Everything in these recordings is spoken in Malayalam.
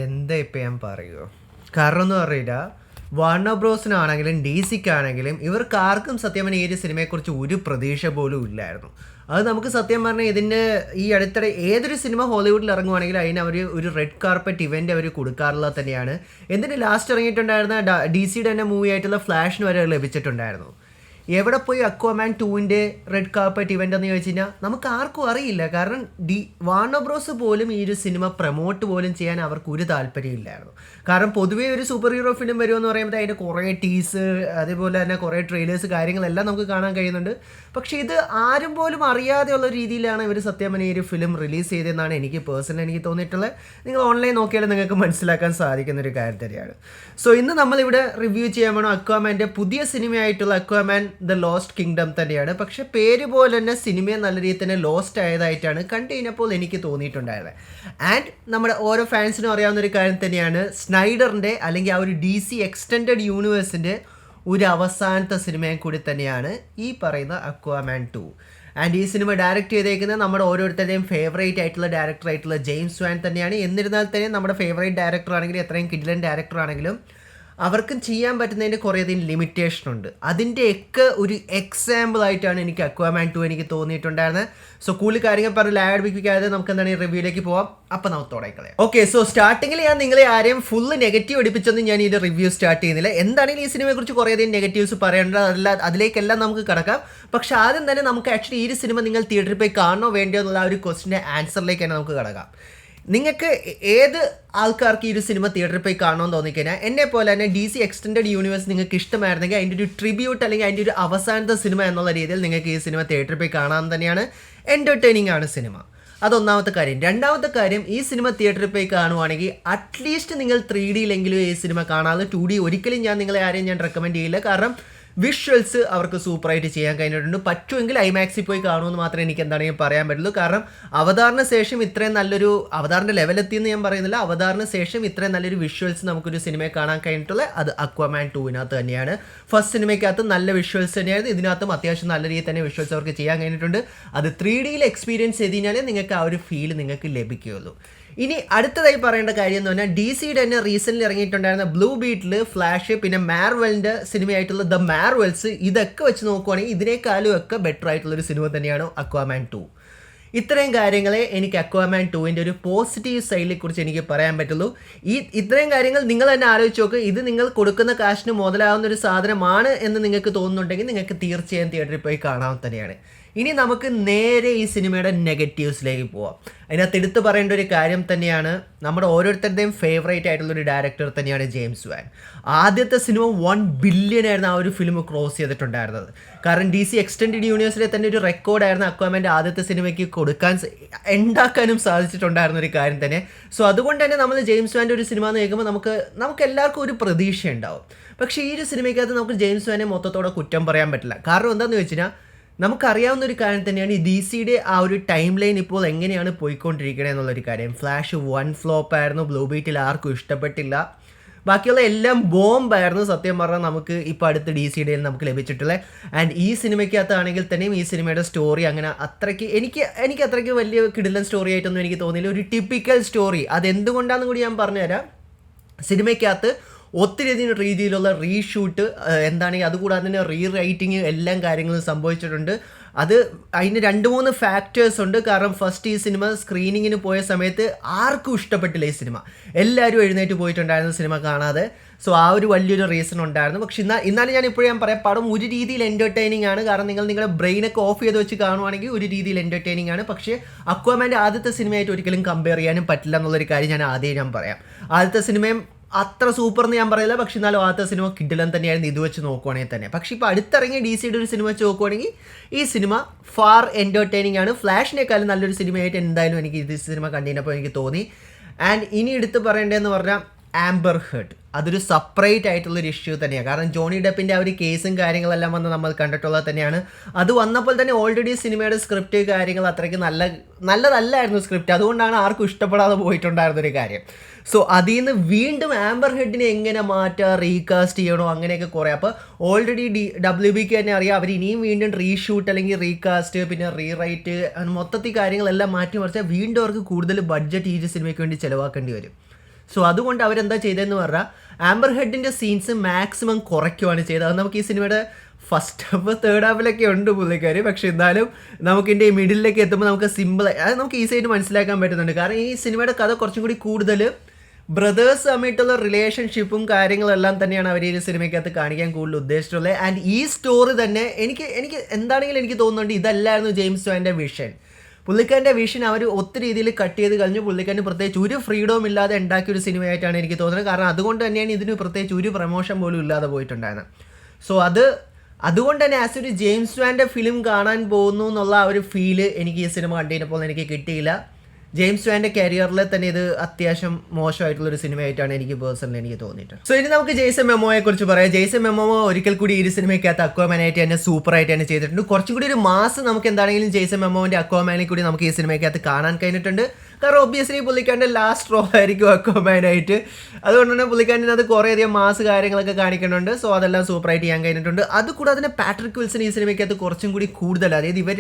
എന്താ ഇപ്പം ഞാൻ പറയുമോ? കാരണം എന്ന് പറയില്ല, വാർണർ ബ്രോസിനാണെങ്കിലും ഡി സിക്കാണെങ്കിലും ഇവർക്ക് ആർക്കും സത്യം പറഞ്ഞാൽ ഈ ഒരു സിനിമയെക്കുറിച്ച് ഒരു പ്രതീക്ഷ പോലും ഇല്ലായിരുന്നു. അത് നമുക്ക് സത്യം പറഞ്ഞാൽ ഇതിൻ്റെ ഈ അടുത്തിടെ ഏതൊരു സിനിമ ഹോളിവുഡിൽ ഇറങ്ങുവാണെങ്കിൽ അതിന് അവർ ഒരു റെഡ് കാർപ്പറ്റ് ഇവൻ്റ് അവർ കൊടുക്കാറുള്ളത് തന്നെയാണ്. എന്തിന് ലാസ്റ്റ് ഇറങ്ങിയിട്ടുണ്ടായിരുന്ന ഡി സിയുടെ തന്നെ മൂവി ആയിട്ടുള്ള ഫ്ലാഷിന് വരെ ലഭിച്ചിട്ടുണ്ടായിരുന്നു. എവിടെ പോയി അക്വാമാൻ 2ൻ്റെ റെഡ് കാർപ്പറ്റ് ഇവൻ്റ് എന്ന് ചോദിച്ചു കഴിഞ്ഞാൽ നമുക്ക് ആർക്കും അറിയില്ല. കാരണം വാർണർ ബ്രോസ് പോലും ഈ ഒരു സിനിമ പ്രൊമോട്ട് പോലും ചെയ്യാൻ അവർക്ക് ഒരു താല്പര്യമില്ലായിരുന്നു. കാരണം പൊതുവേ ഒരു സൂപ്പർ ഹീറോ ഫിലിം വരുമെന്ന് പറയുമ്പോൾ അതിൻ്റെ കുറേ ടീസ്, അതേപോലെ തന്നെ കുറേ ട്രെയിലേഴ്സ് കാര്യങ്ങളെല്ലാം നമുക്ക് കാണാൻ കഴിയുന്നുണ്ട്. പക്ഷേ ഇത് ആരും പോലും അറിയാതെയുള്ള രീതിയിലാണ് ഇവർ സത്യം പറഞ്ഞ ഈ ഒരു ഫിലിം റിലീസ് ചെയ്തതെന്നാണ് എനിക്ക് എനിക്ക് തോന്നിയിട്ടുള്ളത്. നിങ്ങൾ ഓൺലൈൻ നോക്കിയാൽ നിങ്ങൾക്ക് മനസ്സിലാക്കാൻ സാധിക്കുന്ന ഒരു കാര്യം തന്നെയാണ്. സോ ഇന്ന് നമ്മളിവിടെ റിവ്യൂ ചെയ്യാൻ വേണം അക്വാമാൻ്റെ പുതിയ സിനിമയായിട്ടുള്ള അക്വാമാൻ ദ ലോസ്റ്റ് കിങ്ഡം തന്നെയാണ്. പക്ഷേ പേര് പോലെ തന്നെ സിനിമയെ നല്ല രീതിയിൽ തന്നെ ലോസ്റ്റ് ആയതായിട്ടാണ് കണ്ടു കഴിഞ്ഞപ്പോൾ എനിക്ക് തോന്നിയിട്ടുണ്ടായത്. ആൻഡ് നമ്മുടെ ഓരോ ഫാൻസിനും അറിയാവുന്ന ഒരു കാര്യം തന്നെയാണ്, സ്നൈഡറിൻ്റെ അല്ലെങ്കിൽ ആ ഒരു DC എക്സ്റ്റെൻഡഡ് യൂണിവേഴ്സിൻ്റെ ഒരു അവസാനത്തെ സിനിമയും കൂടി തന്നെയാണ് ഈ പറയുന്ന അക്വാമാൻ 2. ആൻഡ് ഈ സിനിമ ഡയറക്റ്റ് ചെയ്തേക്കുന്നത് നമ്മുടെ ഓരോരുത്തരുടെയും ഫേവറേറ്റ് ആയിട്ടുള്ള ഡയറക്ടറായിട്ടുള്ള ജെയിംസ് വാൻ തന്നെയാണ്. എന്നിരുന്നാൽ തന്നെ നമ്മുടെ ഫേവറേറ്റ് ഡയറക്ടർ ആണെങ്കിലും എത്രയും കിഡിലൻ ഡയറക്ടർ ആണെങ്കിലും അവർക്കും ചെയ്യാൻ പറ്റുന്നതിൻ്റെ കുറേയധികം ലിമിറ്റേഷൻ ഉണ്ട്. അതിൻ്റെയൊക്കെ ഒരു എക്സാമ്പിൾ ആയിട്ടാണ് എനിക്ക് അക്വാമാൻ 2 എനിക്ക് തോന്നിയിട്ടുണ്ടായിരുന്നത്. സോ കൂടുതൽ കാര്യങ്ങൾ പറഞ്ഞ് ലാഡിപ്പിക്കാതെ നമുക്ക് എന്താണ് ഈ റിവ്യൂയിലേക്ക് പോവാം. അപ്പം നമുക്ക് തുടങ്ങിക്കളയാം. ഓക്കെ, സോ സ്റ്റാർട്ടിങ്ങിൽ ഞാൻ നിങ്ങളെ ആരെയും ഫുള്ള് നെഗറ്റീവ് അടിപ്പിച്ചൊന്നും ഞാൻ ഈ റിവ്യൂ സ്റ്റാർട്ട് ചെയ്യുന്നില്ല. എന്താണെങ്കിലും ഈ സിനിമയെക്കുറിച്ച് കുറേയധികം നെഗറ്റീവ്സ് പറയേണ്ടത്, അതിലേക്കെല്ലാം നമുക്ക് കിടക്കാം. പക്ഷെ ആദ്യം തന്നെ നമുക്ക് ആക്ച്വലി ഈ സിനിമ നിങ്ങൾ തിയേറ്ററിൽ പോയി കാണണോ വേണ്ടയോ എന്നുള്ള ആ ഒരു ക്വസ്റ്റിൻ്റെ ആൻസറിലേക്ക് തന്നെ നമുക്ക് കിടക്കാം. നിങ്ങൾക്ക് ഏത് ആൾക്കാർക്ക് ഈ ഒരു സിനിമ തിയേറ്ററിൽ പോയി കാണണമെന്ന് തോന്നിക്കഴിഞ്ഞാൽ എന്നെ പോലെ തന്നെ DC എക്സ്റ്റെൻഡഡ് യൂണിവേഴ്സ് നിങ്ങൾക്ക് ഇഷ്ടമായിരുന്നെങ്കിൽ അതിൻ്റെ ഒരു ട്രിബ്യൂട്ട് അല്ലെങ്കിൽ അതിൻ്റെ ഒരു അവസാനത്തെ സിനിമ എന്നുള്ള രീതിയിൽ നിങ്ങൾക്ക് ഈ സിനിമ തിയേറ്ററിൽ പോയി കാണാൻ തന്നെയാണ്. എൻ്റർടൈനിങ് ആണ് സിനിമ, അതൊന്നാമത്തെ കാര്യം. രണ്ടാമത്തെ കാര്യം, ഈ സിനിമ തിയേറ്ററിൽ പോയി കാണുവാണെങ്കിൽ അറ്റ്ലീസ്റ്റ് നിങ്ങൾ 3Dയിലെങ്കിലും ഈ സിനിമ കാണാതെ 2D ഒരിക്കലും നിങ്ങളെ ആരെയും ഞാൻ റെക്കമെൻഡ് ചെയ്യില്ല. കാരണം വിഷ്വൽസ് അവർക്ക് സൂപ്പറായിട്ട് ചെയ്യാൻ കഴിഞ്ഞിട്ടുണ്ട്. പറ്റുമെങ്കിൽ ഐമാക്സിൽ പോയി കാണുമെന്ന് മാത്രമേ എനിക്ക് എന്താണെങ്കിൽ പറയാൻ പറ്റുള്ളൂ. കാരണം അവതാറിന് ശേഷം ഇത്രയും നല്ലൊരു അവതാറിൻ്റെ ലെവലെത്തിയെന്ന് ഞാൻ പറയുന്നില്ല, അവതാറിന് ശേഷം ഇത്രയും നല്ലൊരു വിഷ്വൽസ് നമുക്കൊരു സിനിമയെ കാണാൻ കഴിഞ്ഞിട്ടുള്ളത് അത് അക്വാമാൻ 2-നകത്ത് തന്നെയാണ്. ഫസ്റ്റ് സിനിമയ്ക്കകത്ത് നല്ല വിഷ്വൽസ് തന്നെയായിരുന്നു, ഇതിനകത്തും അത്യാവശ്യം നല്ല രീതിയിൽ തന്നെ വിഷ്വൽസ് അവർക്ക് ചെയ്യാൻ കഴിഞ്ഞിട്ടുണ്ട്. അത് 3Dയിൽ എക്സ്പീരിയൻസ് ചെയ്ത് കഴിഞ്ഞാൽ നിങ്ങൾക്ക് ആ ഒരു ഫീൽ നിങ്ങൾക്ക് ലഭിക്കുകയുള്ളൂ. ഇനി അടുത്തതായി പറയേണ്ട കാര്യം എന്ന് പറഞ്ഞാൽ DC-യുടെ തന്നെ റീസെൻ്റ്ലി ഇറങ്ങിയിട്ടുണ്ടായിരുന്ന ബ്ലൂ ബീറ്റിൽ, ഫ്ലാഷ്, പിന്നെ മാർവലിൻ്റെ സിനിമയായിട്ടുള്ള ദ മാർവൽസ്, ഇതൊക്കെ വെച്ച് നോക്കുവാണെങ്കിൽ ഇതിനേക്കാളും ഒക്കെ ബെറ്റർ ആയിട്ടുള്ളൊരു സിനിമ തന്നെയാണ് അക്വാമാൻ 2. ഇത്രയും കാര്യങ്ങളെ എനിക്ക് അക്വാമാൻ 2-ൻ്റെ ഒരു പോസിറ്റീവ് സൈഡിനെ കുറിച്ച് എനിക്ക് പറയാൻ പറ്റുള്ളൂ. ഇത്രയും കാര്യങ്ങൾ നിങ്ങൾ തന്നെ ആലോചിച്ച് നോക്ക്. ഇത് നിങ്ങൾ കൊടുക്കുന്ന കാശിന് മുതലാവുന്ന ഒരു സാധനമാണ് എന്ന് നിങ്ങൾക്ക് തോന്നുന്നുണ്ടെങ്കിൽ നിങ്ങൾക്ക് തീർച്ചയായും തിയേറ്ററിൽ പോയി കാണാൻ തന്നെയാണ്. ഇനി നമുക്ക് നേരെ ഈ സിനിമയുടെ നെഗറ്റീവ്സിലേക്ക് പോവാം. അതിനകത്ത് എടുത്ത് പറയേണ്ട ഒരു കാര്യം തന്നെയാണ്, നമ്മുടെ ഓരോരുത്തരുടെയും ഫേവറേറ്റ് ആയിട്ടുള്ളൊരു ഡയറക്ടർ തന്നെയാണ് ജെയിംസ് വാൻ. ആദ്യത്തെ സിനിമ 1 ബില്യൺ ആയിരുന്നു ആ ഒരു ഫിലിം ക്രോസ് ചെയ്തിട്ടുണ്ടായിരുന്നത്. കാരണം DC എക്സ്റ്റെൻഡഡ് യൂണിവേഴ്സിലെ തന്നെ ഒരു റെക്കോർഡായിരുന്നു അക്വാമാൻ്റെ ആദ്യത്തെ സിനിമയ്ക്ക് ഉണ്ടാക്കാനും സാധിച്ചിട്ടുണ്ടായിരുന്ന ഒരു കാര്യം തന്നെ. സോ അതുകൊണ്ട് തന്നെ നമ്മൾ ജെയിംസ് വാൻ്റെ ഒരു സിനിമ എന്ന് കേൾക്കുമ്പോൾ നമുക്ക് എല്ലാവർക്കും ഒരു പ്രതീക്ഷ ഉണ്ടാവും. പക്ഷേ ഈ ഒരു സിനിമയ്ക്കകത്ത് നമുക്ക് ജെയിംസ് വാനെ മൊത്തത്തോടെ കുറ്റം പറയാൻ പറ്റില്ല. കാരണം എന്താണെന്ന് വെച്ച് കഴിഞ്ഞാൽ നമുക്കറിയാവുന്ന ഒരു കാര്യം തന്നെയാണ് ഈ DC-യുടെ ആ ഒരു ടൈം ലൈൻ ഇപ്പോൾ എങ്ങനെയാണ് പോയിക്കൊണ്ടിരിക്കണത് എന്നുള്ളൊരു കാര്യം. ഫ്ലാഷ് 1 ഫ്ലോപ്പായിരുന്നു, ബ്ലൂ ബീറ്റിൽ ആർക്കും ഇഷ്ടപ്പെട്ടില്ല, ബാക്കിയുള്ള എല്ലാം ബോംബായിരുന്നു സത്യം പറഞ്ഞാൽ നമുക്ക് ഇപ്പോൾ അടുത്ത് DC-യുടെ നമുക്ക് ലഭിച്ചിട്ടുള്ളത്. ആൻഡ് ഈ സിനിമയ്ക്കകത്താണെങ്കിൽ തന്നെയും ഈ സിനിമയുടെ സ്റ്റോറി അങ്ങനെ അത്രയ്ക്ക് എനിക്ക് അത്രയ്ക്ക് വലിയ കിടിലൻ സ്റ്റോറി ആയിട്ടൊന്നും എനിക്ക് തോന്നിയില്ല. ഒരു ടിപ്പിക്കൽ സ്റ്റോറി. അതെന്തുകൊണ്ടാണെന്ന് കൂടി ഞാൻ പറഞ്ഞുതരാം. സിനിമയ്ക്കകത്ത് ഒത്തിരി രീതിയിലുള്ള റീഷൂട്ട് എന്താണെങ്കിൽ അതുകൂടാതെ തന്നെ റീറൈറ്റിങ് എല്ലാം കാര്യങ്ങളും സംഭവിച്ചിട്ടുണ്ട്. അതിന് 2-3 ഫാക്ടേഴ്സ് ഉണ്ട്. കാരണം ഫസ്റ്റ് ഈ സിനിമ സ്ക്രീനിങ്ങിന് പോയ സമയത്ത് ആർക്കും ഇഷ്ടപ്പെട്ടില്ല ഈ സിനിമ. എല്ലാവരും എഴുന്നേറ്റ് പോയിട്ടുണ്ടായിരുന്നു സിനിമ കാണാതെ. സോ ആ ഒരു വലിയൊരു റീസൺ ഉണ്ടായിരുന്നു. പക്ഷെ എന്നാലും ഞാൻ പറയാം, പടം ഒരു രീതിയിൽ എൻ്റർടൈനിങ് ആണ്. കാരണം നിങ്ങളുടെ ബ്രെയിനൊക്കെ ഓഫ് ചെയ്ത് വെച്ച് കാണുവാണെങ്കിൽ ഒരു രീതിയിൽ എൻ്റർടൈനിങ് ആണ്. പക്ഷേ അക്വാമാൻ്റെ ആദ്യത്തെ സിനിമയായിട്ട് ഒരിക്കലും കമ്പയർ ചെയ്യാനും പറ്റില്ല എന്നുള്ളൊരു കാര്യം ഞാൻ പറയാം. ആദ്യത്തെ സിനിമയും അത്ര സൂപ്പർ എന്ന് ഞാൻ പറയില്ല, പക്ഷെ എന്നാലും ആദ്യത്തെ സിനിമ കിഡിലൻ തന്നെയായിരുന്നു ഇത് വെച്ച് നോക്കുവാണെങ്കിൽ തന്നെ. പക്ഷേ ഇപ്പോൾ അടുത്തിറങ്ങിയ DC-യുടെ ഒരു സിനിമ വെച്ച് നോക്കുവാണെങ്കിൽ ഈ സിനിമ ഫാർ എൻ്റർടൈനിങ് ആണ്. ഫ്ലാഷിനേക്കാളും നല്ലൊരു സിനിമയായിട്ട് എന്തായാലും എനിക്ക് ഇത് സിനിമ കണ്ടിരുന്നപ്പോൾ എനിക്ക് തോന്നി. ആൻഡ് ഇനി എടുത്ത് പറയേണ്ടതെന്ന് പറഞ്ഞാൽ ആംബർ ഹേർഡ്, അതൊരു സെപ്പറേറ്റ് ആയിട്ടുള്ളൊരു ഇഷ്യൂ തന്നെയാണ്. കാരണം ജോണി ഡെപ്പിൻ്റെ ആ ഒരു കേസും കാര്യങ്ങളെല്ലാം വന്ന് നമ്മൾ കണ്ടിട്ടുള്ളത് തന്നെയാണ്. അത് വന്നപ്പോൾ തന്നെ ഓൾറെഡി സിനിമയുടെ സ്ക്രിപ്റ്റ് കാര്യങ്ങൾ അത്രയ്ക്ക് നല്ലതല്ലായിരുന്നു സ്ക്രിപ്റ്റ്. അതുകൊണ്ടാണ് ആർക്കും ഇഷ്ടപ്പെടാതെ പോയിട്ടുണ്ടായിരുന്നൊരു കാര്യം. സോ അതിൽ നിന്ന് വീണ്ടും ആംബർ ഹെഡിനെ എങ്ങനെ മാറ്റുക, റീകാസ്റ്റ് ചെയ്യണോ, അങ്ങനെയൊക്കെ കുറേ. അപ്പോൾ ഓൾറെഡി WBക്ക് തന്നെ അറിയാം അവർ ഇനിയും വീണ്ടും റീഷൂട്ട് അല്ലെങ്കിൽ റീകാസ്റ്റ് പിന്നെ റീറൈറ്റ് മൊത്തത്തിൽ കാര്യങ്ങളെല്ലാം മാറ്റി മറിച്ചാൽ വീണ്ടും അവർക്ക് കൂടുതൽ ബഡ്ജറ്റ് ഈ സിനിമയ്ക്ക് വേണ്ടി ചിലവാക്കേണ്ടി വരും. സോ അതുകൊണ്ട് അവരെന്താ ചെയ്തതെന്ന് പറഞ്ഞാൽ ആംബർ ഹെഡിൻ്റെ സീൻസ് മാക്സിമം കുറയ്ക്കുവാണ് ചെയ്തത്. അത് നമുക്ക് ഈ സിനിമയുടെ ഫസ്റ്റ് ഹാഫ് തേർഡ് ഹാഫിലൊക്കെ ഉണ്ട് പുള്ളിക്കാർ, പക്ഷെ എന്നാലും നമുക്കിൻ്റെ ഈ മിഡിലേക്ക് എത്തുമ്പോൾ നമുക്ക് സിമ്പിൾ അത് നമുക്ക് ഈസിയായിട്ട് മനസ്സിലാക്കാൻ പറ്റുന്നുണ്ട്. കാരണം ഈ സിനിമയുടെ കഥ കുറച്ചും കൂടി കൂടുതൽ ബ്രദേഴ്സ് തമ്മിട്ടുള്ള റിലേഷൻഷിപ്പും കാര്യങ്ങളെല്ലാം തന്നെയാണ് അവർ ഈ സിനിമയ്ക്കകത്ത് കാണിക്കാൻ കൂടുതൽ ഉദ്ദേശിച്ചിട്ടുള്ളത്. ആൻഡ് ഈ സ്റ്റോറി തന്നെ എനിക്ക് എന്താണെങ്കിലും എനിക്ക് തോന്നുന്നുണ്ട് ഇതല്ലായിരുന്നു ജെയിംസ് വാൻ്റെ വിഷൻ. പുള്ളിക്കാരൻ്റെ വിഷൻ അവർ ഒത്തിരി രീതിയിൽ കട്ട് ചെയ്ത് കഴിഞ്ഞു. പുള്ളിക്കാരന് പ്രത്യേകിച്ച് ഒരു ഫ്രീഡവും ഇല്ലാതെ ഉണ്ടാക്കിയ ഒരു സിനിമയായിട്ടാണ് എനിക്ക് തോന്നുന്നത്. കാരണം അതുകൊണ്ട് തന്നെയാണ് ഇതിന് പ്രത്യേകിച്ച് ഒരു പ്രമോഷൻ പോലും ഇല്ലാതെ പോയിട്ടുണ്ടായിരുന്നത്. സോ അതുകൊണ്ട് തന്നെ ആസ് ഒരു ജെയിംസ് വാൻ്റെ ഫിലിം കാണാൻ പോകുന്നു എന്നുള്ള ആ ഒരു ഫീല് എനിക്ക് ഈ സിനിമ കണ്ടപ്പോൾ എനിക്ക് കിട്ടിയില്ല. ജെയിംസ് വാൻ്റെ കരിയറിൽ തന്നെ ഇത് അത്യാവശ്യം മോശമായിട്ടുള്ളൊരു സിനിമയായിട്ടാണ് എനിക്ക് പേഴ്സണലി എനിക്ക് തോന്നിയിട്ടുണ്ട്. സോ ഇനി നമുക്ക് ജെയ്സൺ മെമോയെ കുറിച്ച് പറയാം. ജെയ്സൺ മെമോ ഒരിക്കൽ കൂടി ഈ സിനിമയ്ക്കകത്ത് അക്വാമാനായിട്ട് തന്നെ സൂപ്പറായിട്ട് തന്നെ ചെയ്തിട്ടുണ്ട്. കുറച്ചും കൂടി ഒരു മാസ് നമുക്ക് എന്താണെങ്കിലും ജെയ്സൺ മെമോൻ്റെ അക്വാമാനെ കൂടി നമുക്ക് ഈ സിനിമയ്ക്കകത്ത് കാണാൻ കഴിഞ്ഞിട്ടുണ്ട്. കാരണം ഒബ്വിയസ്ലി പുള്ളിക്കാരൻ്റെ ലാസ്റ്റ് റോൾ ആയിരിക്കും അക്വാമാനായിട്ട്. അതുകൊണ്ട് തന്നെ പുള്ളിക്കാരൻ്റെ അത് കുറേയധികം മാസ് കാര്യങ്ങളൊക്കെ കാണിക്കുന്നുണ്ട്. സോ അതെല്ലാം സൂപ്പറായിട്ട് ചെയ്യാൻ കഴിഞ്ഞിട്ടുണ്ട്. അതുകൂടാതെ തന്നെ പാട്രിക് വിൽസൺ ഈ സിനിമയ്ക്കകത്ത് കുറച്ചും കൂടി കൂടുതൽ, അതായത് ഇവർ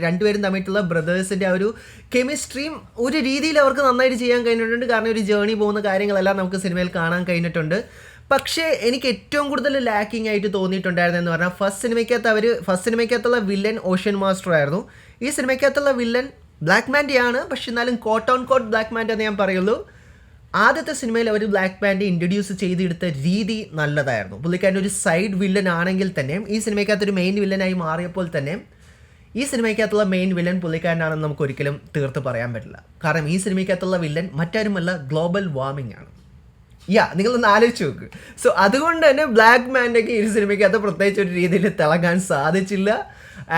രണ്ടുപേരും തമ്മിലുള്ള ബ്രദേഴ്സിൻ്റെ ആ ഒരു കെമിസ്ട്രിയും ഒരു രീതിയിൽ അവർക്ക് നന്നായിട്ട് ചെയ്യാൻ കഴിഞ്ഞിട്ടുണ്ട്. കാരണം ഒരു ജേർണി പോകുന്ന കാര്യങ്ങളെല്ലാം നമുക്ക് സിനിമയിൽ കാണാൻ കഴിഞ്ഞിട്ടുണ്ട്. പക്ഷേ എനിക്ക് ഏറ്റവും കൂടുതൽ ലാക്കിംഗ് ആയിട്ട് തോന്നിയിട്ടുണ്ടായിരുന്നെന്ന് പറഞ്ഞാൽ ഫസ്റ്റ് സിനിമയ്ക്കകത്തുള്ള വില്ലൻ ഓഷ്യൻ മാസ്റ്റർ ആയിരുന്നു. ഈ സിനിമയ്ക്കകത്തുള്ള വില്ലൻ ബ്ലാക്ക് മാൻഡി ആണ്, പക്ഷെ എന്നാലും quote on quote Black Manta എന്ന് ഞാൻ പറയുള്ളൂ. ആദ്യത്തെ സിനിമയിൽ അവർ ബ്ലാക്ക് മാൻഡി ഇൻട്രൊഡ്യൂസ് ചെയ്തെടുത്ത രീതി നല്ലതായിരുന്നു. പുള്ളിക്കാരൻ ഒരു സൈഡ് വില്ലൻ ആണെങ്കിൽ തന്നെയും ഈ സിനിമയ്ക്കകത്തൊരു മെയിൻ വില്ലനായി മാറിയപ്പോൾ തന്നെ ഈ സിനിമയ്ക്കകത്തുള്ള മെയിൻ വില്ലൻ പുള്ളിക്കാരനാണെന്ന് നമുക്ക് ഒരിക്കലും തീർത്ത് പറയാൻ പറ്റില്ല. കാരണം ഈ സിനിമയ്ക്കകത്തുള്ള വില്ലൻ മറ്റാരുമല്ല, ഗ്ലോബൽ വാർമിംഗ് ആണ്. നിങ്ങളൊന്ന് ആലോചിച്ച് നോക്ക്. സോ അതുകൊണ്ട് തന്നെ ബ്ലാക്ക് മാൻഡൊക്കെ ഈ സിനിമയ്ക്കകത്ത് പ്രത്യേകിച്ച് ഒരു രീതിയിൽ തിളങ്ങാൻ സാധിച്ചില്ല.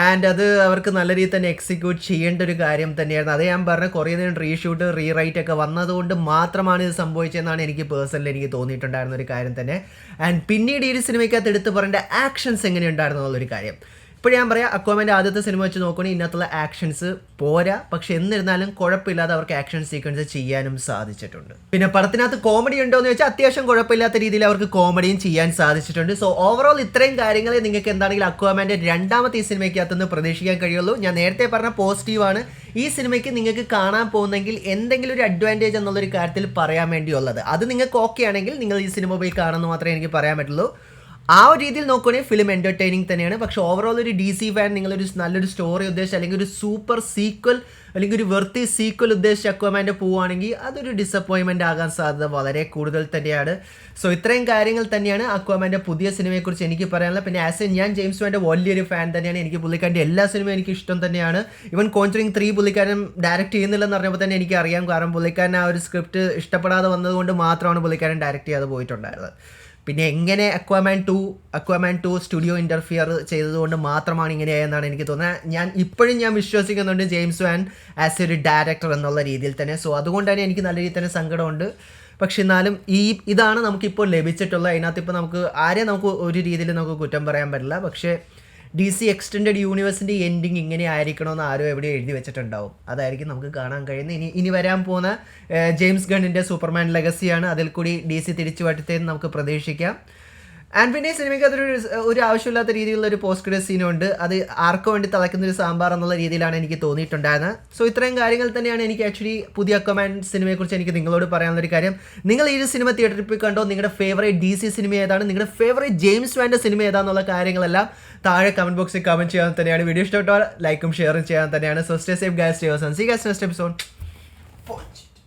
ആൻഡ് അത് അവർക്ക് നല്ല രീതിയിൽ തന്നെ എക്സിക്യൂട്ട് ചെയ്യേണ്ട ഒരു കാര്യം തന്നെയായിരുന്നു. അത് ഞാൻ പറഞ്ഞ കുറേ നേരം റീഷൂട്ട് റീറൈറ്റ് ഒക്കെ വന്നതുകൊണ്ട് മാത്രമാണ് ഇത് സംഭവിച്ചതെന്നാണ് എനിക്ക് പേഴ്സണലി എനിക്ക് തോന്നിയിട്ടുണ്ടായിരുന്ന ഒരു കാര്യം തന്നെ. ആൻഡ് പിന്നീട് ഈ സിനിമയ്ക്കകത്ത് എടുത്ത് പറയേണ്ട ആക്ഷൻസ് എങ്ങനെയുണ്ടായിരുന്നു എന്നുള്ളൊരു കാര്യം. ഇപ്പോൾ ഞാൻ പറയാം, അക്വാമാൻ്റെ ആദ്യത്തെ സിനിമ വെച്ച് നോക്കുകയാണെങ്കിൽ ഇതിനകത്തുള്ള ആക്ഷൻസ് പോരാ, പക്ഷെ എന്നിരുന്നാലും കുഴപ്പമില്ലാതെ അവർക്ക് ആക്ഷൻ സീക്വൻസ് ചെയ്യാനും സാധിച്ചിട്ടുണ്ട്. പിന്നെ പടത്തിനകത്ത് കോമഡി ഉണ്ടോ എന്ന് വെച്ചാൽ അത്യാവശ്യം കുഴപ്പമില്ലാത്ത രീതിയിൽ അവർക്ക് കോമഡിയും ചെയ്യാൻ സാധിച്ചിട്ടുണ്ട്. സോ ഓവറോൾ ഇത്രയും കാര്യങ്ങൾ നിങ്ങൾക്ക് എന്താണെങ്കിലും അക്വാമാൻ്റെ രണ്ടാമത്തെ ഈ സിനിമയ്ക്കകത്തുനിന്ന് പ്രതീക്ഷിക്കാൻ കഴിയുള്ളൂ. ഞാൻ നേരത്തെ പറഞ്ഞ പോസിറ്റീവാണ് ഈ സിനിമയ്ക്ക് നിങ്ങൾക്ക് കാണാൻ പോകുന്നെങ്കിൽ എന്തെങ്കിലും ഒരു അഡ്വാൻറ്റേജ് എന്നുള്ളൊരു കാര്യത്തിൽ പറയാൻ വേണ്ടിയുള്ളത്. അത് നിങ്ങൾക്ക് ഓക്കെ ആണെങ്കിൽ നിങ്ങൾ ഈ സിനിമ പോയി കാണുമെന്ന് മാത്രമേ എനിക്ക് പറയാൻ പറ്റുള്ളൂ. ആ ഒരു രീതിയിൽ നോക്കുകയാണെങ്കിൽ ഫിലിം എൻ്റർടൈനിങ് തന്നെയാണ്. പക്ഷേ ഓവറോൾ ഒരു DC ഫാൻ നിങ്ങളൊരു നല്ലൊരു സ്റ്റോറി ഉദ്ദേശിച്ച് അല്ലെങ്കിൽ ഒരു സൂപ്പർ സീക്വൽ അല്ലെങ്കിൽ ഒരു വെർത്തി സീക്വൽ ഉദ്ദേശിച്ച് അക്വാമാൻ്റെ പോവുകയാണെങ്കിൽ അതൊരു ഡിസപ്പോയിൻമെൻ്റ് ആകാൻ സാധ്യത വളരെ കൂടുതൽ തന്നെയാണ്. സോ ഇത്രയും കാര്യങ്ങൾ തന്നെയാണ് അക്വാമാൻ്റെ പുതിയ സിനിമയെക്കുറിച്ച് എനിക്ക് പറയാനുള്ളത്. പിന്നെ ഞാൻ ജെയിംസ് വാൻ്റെ വലിയൊരു ഫാൻ തന്നെയാണ്. എനിക്ക് പുള്ളിക്കാരൻ്റെ എല്ലാ സിനിമയും എനിക്ക് ഇഷ്ടം തന്നെയാണ്. ഈവൻ കോൺജറിങ് 3 പുള്ളിക്കാരൻ ഡയറക്റ്റ് ചെയ്യുന്നില്ലെന്ന് പറഞ്ഞപ്പോൾ തന്നെ എനിക്ക് അറിയാം. കാരണം പുള്ളിക്കാരൻ ആ ഒരു സ്ക്രിപ്റ്റ് ഇഷ്ടപ്പെടാതെ വന്നതുകൊണ്ട് മാത്രമാണ് പുള്ളിക്കാരൻ ഡയറക്റ്റ് ചെയ്യാതെ പോയിട്ടുണ്ടായിരുന്നത്. പിന്നെ എങ്ങനെ അക്വാമാൻ 2 സ്റ്റുഡിയോ ഇൻ്റർഫിയർ ചെയ്തതുകൊണ്ട് മാത്രമാണ് ഇങ്ങനെയായെന്നാണ് എനിക്ക് തോന്നുന്നത്. ഇപ്പോഴും ഞാൻ വിശ്വസിക്കുന്നുണ്ട് ജെയിംസ് വാൻ ആസ് ഒരു ഡയറക്ടർ എന്നുള്ള രീതിയിൽ തന്നെ. സോ അതുകൊണ്ട് തന്നെ എനിക്ക് നല്ല രീതിയിൽ തന്നെ സങ്കടമുണ്ട്. പക്ഷെ എന്നാലും ഇതാണ് നമുക്കിപ്പോൾ ലഭിച്ചിട്ടുള്ളത്. അതിനകത്ത് ഇപ്പോൾ നമുക്ക് ഒരു രീതിയിൽ നമുക്ക് കുറ്റം പറയാൻ പറ്റില്ല. പക്ഷേ DC എക്സ്റ്റെൻഡഡ് യൂണിവേഴ്സിൻ്റെ എൻഡിങ് ഇങ്ങനെ ആയിരിക്കണമെന്ന് ആരോ എവിടെ എഴുതി വെച്ചിട്ടുണ്ടാവും. അതായിരിക്കും നമുക്ക് കാണാൻ കഴിയുന്നത്. ഇനി വരാൻ പോകുന്ന ജെയിംസ് ഗണ്ണിൻ്റെ സൂപ്പർമാൻ ലെഗസിയാണ്. അതിൽ കൂടി DC തിരിച്ചു വട്ടത്തേന്ന് നമുക്ക് പ്രതീക്ഷിക്കാം. ആൻഡ് പിന്നെ സിനിമയ്ക്ക് ഒരു ആവശ്യമില്ലാത്ത രീതിയിലുള്ള ഒരു പോസ്റ്റ് ക്രെഡിറ്റ് സീനുണ്ട്. അത് ആർക്കു വേണ്ടി തിളയ്ക്കുന്നൊരു സാമ്പാർ എന്നുള്ള രീതിയിലാണ് എനിക്ക് തോന്നിയിട്ടുണ്ടായിരുന്നത്. സോ ഇത്രയും കാര്യങ്ങൾ തന്നെയാണ് എനിക്ക് ആക്ച്വലി പുതിയ അക്വാമാൻ സിനിമയെക്കുറിച്ച് എനിക്ക് നിങ്ങളോട് പറയാനുള്ളൊരു കാര്യം. നിങ്ങൾ ഈ ഒരു സിനിമ തിയേറ്ററിൽ പോയി കണ്ടോ? നിങ്ങളുടെ ഫേവറേറ്റ് DC സിനിമ ഏതാണ്? നിങ്ങളുടെ ഫേവറേറ്റ് ജെയിംസ് വാൻ്റെ സിനിമ ഏതാണെന്നുള്ള കാര്യങ്ങളെല്ലാം താഴെ കമൻറ്റ് ബോക്സിൽ കമൻറ്റ് ചെയ്യാൻ തന്നെയാണ്. വീഡിയോ ഇഷ്ടപ്പെട്ടാൽ ലൈക്കും ഷെയറും ചെയ്യാൻ തന്നെയാണ്. So stay safe guys, stay awesome. See guys next episode.